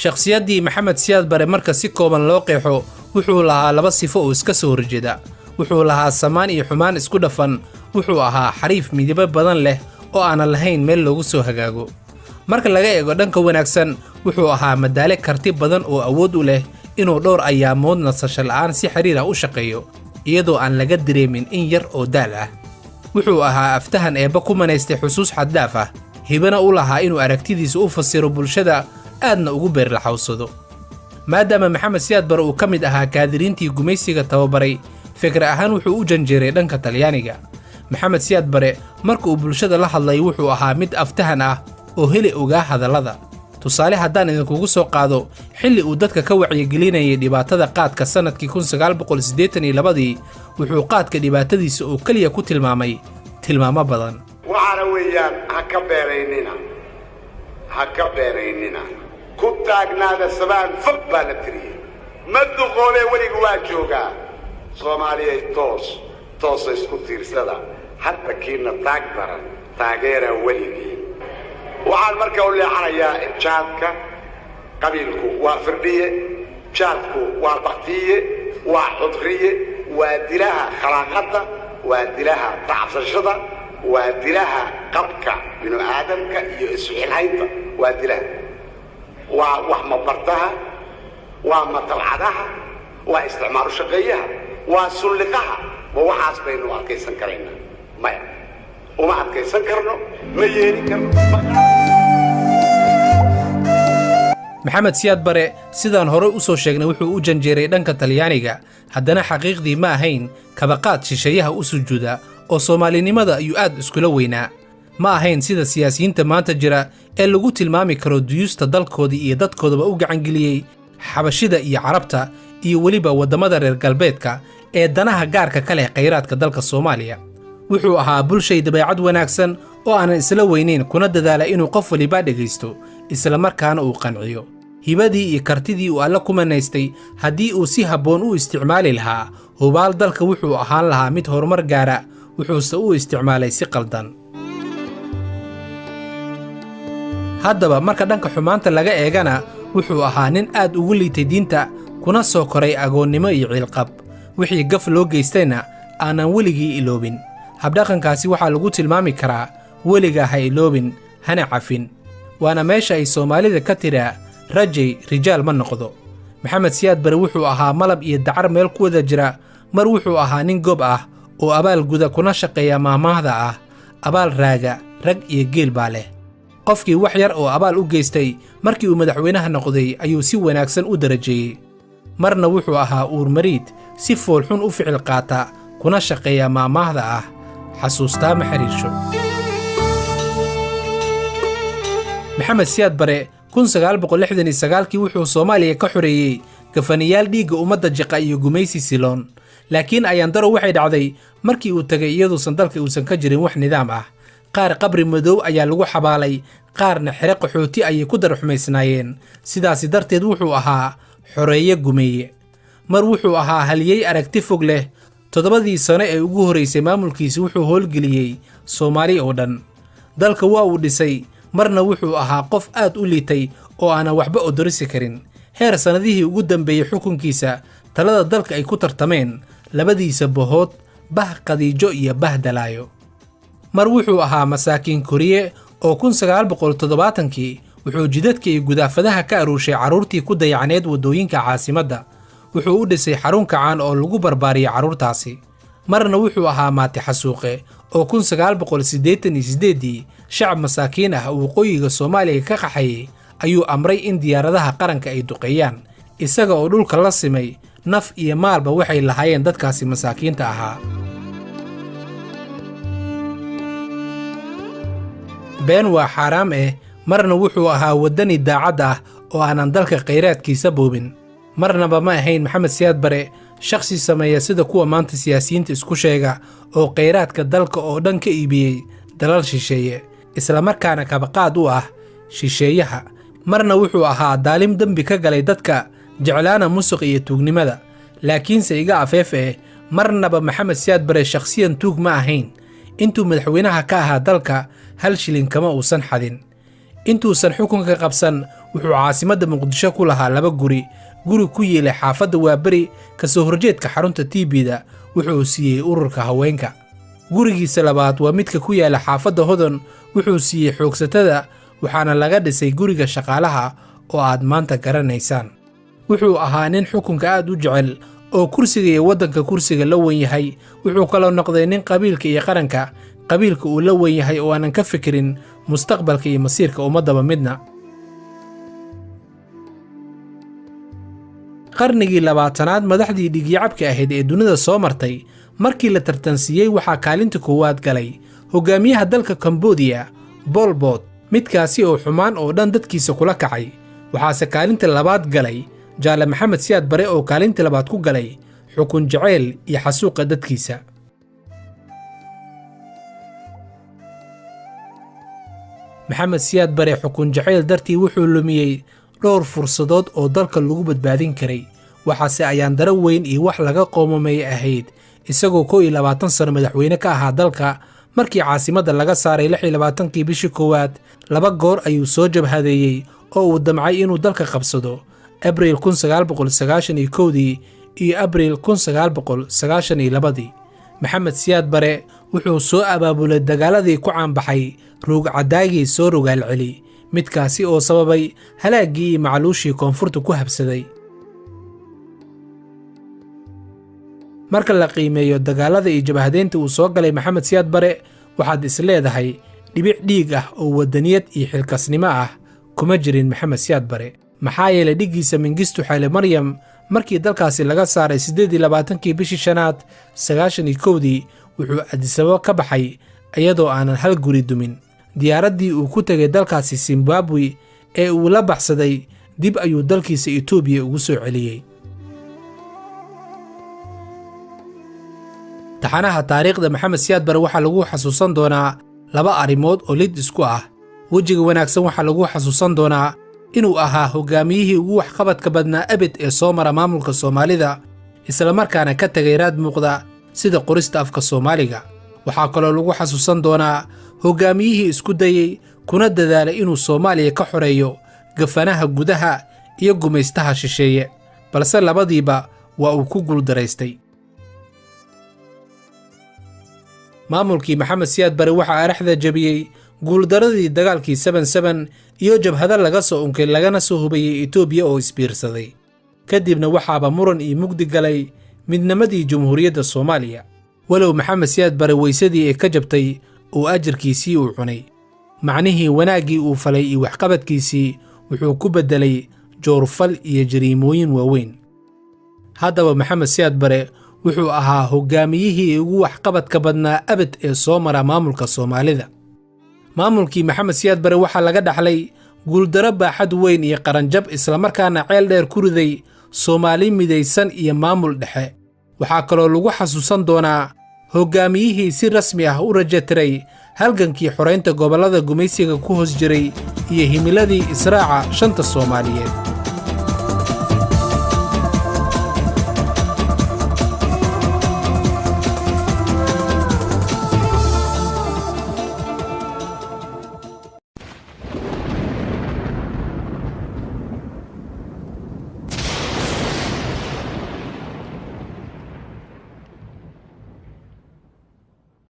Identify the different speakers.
Speaker 1: shakhsiyaddii maxamed siyaad bare marka si kooban loo qeexo wuxuu lahaa laba sifo oo iska soo horjeeda. wuxuu lahaa samaan iyo xumaan isku dhafan. wuxuu ahaa xariif midabo badan leh oo aanan lahayn meel loogu soo hagaago. marka laga eego dhanka wanaagsan wuxuu ahaa madaale karti badan oo awood u leh inuu dhowr ayaamood nasasho la'aan si xiriir ah u shaqeeyo iyadoo aan laga dareemin in yar oo daal ah. wuxuu ahaa aftahan eebba ku manaystay xusuus xaddaaf ah, hibana u lahaa inuu aragtidiisa u fasiro bulshada aadna ugu beerlaxawsado. maadaama maxamed siyaad bare uu ka mid ahaa kaadiriintii gumaysiga tababaray, fikir ahaan wuxuu u janjeeray dhanka Talyaaniga. maxamed siyaad bare marka uu bulshada la hadlay wuxuu ahaa mid aftahan ah oo heli ogaa hadallada. tusaale haddaan idinkugu soo qaado, xilli uu dadka ka wacyigelinayay dhibaatada qaadka sannadkii 1982 wuxuu qaadka dhibaatadiisa oo keliya ku tilmaamay tilmaamo badan.
Speaker 2: waxaana weeyaan ha ka beeraynina ku taagnaada sabaan fog baa la tiriyey. ma duqoole weligu waa joogaa. soomaaliyay toosa isku tiirsada hadba kiina taag daran taageera weligii. waxaan marka u leexanayaa in jaadka qabiilku waa firdhiye, jaadku waa baktiye, waa xudriye, waa dilaha khalaaqadda, waa dilaha tacabsashada, waa dilaha qabka binu aadamka iyo isxilhaynta, waa dilaha, waa wax mabartaha, waa matalcadaha, waa isticmaalu shaqeeyaha, waa sulliqaha. ma waxaas baynu adkaysan karaynaa? maya, uma adkaysan karno, ma yeeli karno.
Speaker 1: maxamed siyaad bare sidaan hore u soo sheegnay wuxuu u janjeeray dhanka Talyaaniga, haddana xaqiiqdii ma ahayn kabaqaad shisheeyaha u sujuuda oo Soomaalinimada ayuu aad iskula weynaa. ma ahayn sida siyaasiyiinta maanta jira ee lagu tilmaami karo duyuusta dalkoodii iyo dadkoodaba u gacangeliyey xabashida iyo carabta iyo weliba waddamada reer galbeedka ee danaha gaarka ka leh khayraadka dalka Soomaaliya. wuxuu ahaa bulshay dabeecad wanaagsan oo aanan isla weynayn kuna dadaala inuu qof waliba dhegaysto isla markaana uu qanciyo. hibadii iyo kartidii uu alla ku manaystay haddii uu si habboon u isticmaali lahaa, hubaal dalka wuxuu ahaan lahaa mid horumar gaara, wuxuuse u isticmaalay si qaldan. haddaba marka dhanka xumaanta laga eegana wuxuu ahaa nin aad ugu liitay diinta kuna soo koray agoonnimo iyo ciilqab. wixii gaf loo geystayna aanan weligii iloobin. habdhaqankaasi waxaa lagu tilmaami karaa weligaa ha iloobin hana cafin, waana meesha ay Soomaalida ka tiraa rajay rijaal ma noqdo. maxamed siyaad bare wuxuu ahaa malab iyo dacar meel ku wada jira. mar wuxuu ahaa nin gob ah oo abaal guda kuna shaqeeya maahmaahda ah, abaal raaga rag iyo geel baa leh. qofkii wax yar oo abaal u geystay markii uu madaxweynaha noqday ayuu si wanaagsan u darajeeyey. marna wuxuu ahaa uurmariid si foolxun u ficil qaata kuna shaqeeya maahmaahda ah, xasuustaa ma xiriirsho. maxamed siyaad bare 1969kii wuxuu Soomaaliya ka xoreeyey gafanayaal dhiigga ummadda jiqa iyo gumaysi siloon. laakiin ayaandaro waxay dhacday markii uu tagay iyaduusan dalka uusan ka jirin wax nidaam ah. qaar qabri madow ayaa lagu xabaalay, qaarna xere qaxooti ayay ku darxumaysnaayeen. sidaasi darteed wuxuu ahaa xoreeye gumeeye. mar wuxuu ahaa haliyey aragti fog leh. 7 sano ee ugu horeysay maamulkiisi wuxuu howlgeliyey Soomaali oo dhan. dalka waa uu dhisay. marna wuxuu ahaa qof aad u liitay oo aanan waxba odorisi karin. heer sannadihii ugu dambeeyey xukunkiisa talada dalka ay ku tartameen labadiisa bohood, bah Qadiijo iyo bah Dalaayo. mar wuxuu ahaa masaakiin koriye oo 1970kii wuxuu jidadka iyo gudaafadaha ka aruushay carruurtii ku dayacneed waddooyinka caasimadda. wuxuu u dhisay xarun kacaan oo lagu barbaariyay carruurtaasi. marna wuxuu ahaa maati xasuuqe oo 1988 shacab masaakiin ah oo waqooyiga Soomaaliya ka qaxayay ayuu amray in diyaaradaha qaranka ay duqeeyaan, isaga oo dhulka la simay naf iyo maalba waxay lahaayeen dadkaasi masaakiinta ahaa. been waa xaaraam marna wuxuu ahaa waddani daacad ah oo aanan dalka khayraadkiisa boobin. marnaba ma ahayn maxamed siyaad bare shakhsi sameeya sida kuwa maanta siyaasiyiinta isku sheega oo khayraadka dalka oo dhan ka iibiyey dalal shisheeye, isla markaana kabaqaad u ah shisheeyaha. marna wuxuu ahaa daalim dembi ka galay dadka, jeclaana musuq iyo tuugnimada. laakiinse iga afeef marnaba maxamed siyaad bare shakhsiyan tuug ma ahayn. intuu madaxweynaha ka ahaa dalka hal shilin kama uusan xadin. intuusan xukunka qabsan wuxuu caasimadda muqdisho ku lahaa 2 guri ku yeelay xaafadda Waaberi ka soo horjeedka xarunta TB-da wuxuu siiyey ururka haweenka. gurigiisa labaad waa midka ku yaala xaafadda Hodon wuxuu siiyey xoogsatada waxaana laga dhisay guriga shaqaalaha oo aad maanta garanaysaan. wuxuu ahaa nin xukunka aad u jecel oo kursiga iyo waddanka kursiga la weyn yahay. wuxuu kaloo noqday nin qabiilka iyo qaranka qabiilka uu la weyn yahay oo aanan ka fikirin mustaqbalka iyo masiirka ummadaba midna. qarnigii 20aad madaxdii dhigyacabka ahayd ee dunida soo martay markii la tartansiiyey waxaa kaalinta koowaad galay hogaamiyaha dalka Cambodia Pol Pot, midkaasi oo xumaan oo dhan dadkiisa kula kacay. waxaase kaalinta labaad galay Jaale Maxamed Siyaad Bare oo kaalinta labaad ku galay xukun jaceyl iyo xasuuqa dadkiisa. Maxamed Siyaad Bare xukun jaceyl dartii wuxuu lumiyey dhowr fursadood oo dalka lagu badbaadin karay. waxaase ayaan daro weyn iyo wax laga qoomamay ahayd isagoo 21 sano madaxweyne ka ahaa dalka markii caasimadda laga saaray 26kii bishii koowaad 2 goor ayuu soo jabhadeeyey oo uu damcay inuu dalka qabsado Abriil 1991 iyo Abriil 1992. Maxamed Siyaad Bare wuxuu soo abaabulay dagaaladii ku caanbaxay ruug cadaagii soo rogaal celi midkaasi oo sababay halaagii macluushii koonfurta ku habsaday. marka la qiimeeyo dagaalada iyo jabhadeynta uu soo galay Maxamed Siyaad Bare waxaad is leedahay dhibic dhiig ah oo wadaniyad iyo xilkasnimo ah kuma jirin Maxamed Siyaad Bare. maxaa yeelay dhigiisa Mengistu Haile Mariam markii dalkaasi laga saaray 28kii bishii shanaad 91 wuxuu Addis Ababa ka baxay iyadoo aanan hal guri dumin. diyaaraddii uu ku tagay dalkaasi Zimbabwe ee uu la baxsaday dib ayuu dalkiisa Itoobiya ugu soo celiyey. taxanaha taariikhda Maxamed Siyaad Bare waxaa lagu xasuusan doonaa 2 arrimood oo lid isku ah. wejiga wanaagsan waxaa lagu xasuusan doonaa inuu ahaa hogaamiyihii ugu waxqabadka badnaa abid ee soo mara maamulka Soomaalida isla markaana ka tagay raad muuqda sida qorista afka Soomaaliga. waxaa kaloo lagu xasuusan doonaa hogaamiyihii isku dayay kuna dadaalay inuu Soomaaliya ka xoreeyo gafanaha gudaha iyo gumaystaha shisheeye balse labadiiba waa uu ku guuldaraystay. maamulkii Maxamed Siyaad Bare waxaa araxda jabiyey guuldaradii dagaalkii 77 iyo jabhada laga soo unkay lagana soo hubayay Itoobiya oo isbiirsaday. kadibna waxaaba muran iyo mugdi galay midnimadii Jamhuuriyadda Soomaaliya. walow Maxamed Siyaad Bare weysadii ee ka jabtay oo ajirkiisii uu cunay macnihii wanaaggii uu falay iyo waxqabadkiisii wuxuu ku bedelay joorfal iyo jariimooyin waaweyn. haddaba Maxamed Siyaad Bare wuxuu ahaa hogaamiyihii ugu waxqabadka badnaa abid ee soo mara maamulka Soomaalida. maamulkii Maxamed Siyaad Bare waxaa laga dhaxlay guuldaro baaxad weyn iyo qaranjab isla markaana ceel dheer ku riday Soomaali midaysan iyo maamul dhexe. waxaa kaloo lagu xasuusan doonaa hogaamiyihii si rasmi ah u rajatiray halgankii xoreynta gobollada gumaysiga ku hoos jiray iyo himiladii israaca shanta Soomaaliyeed.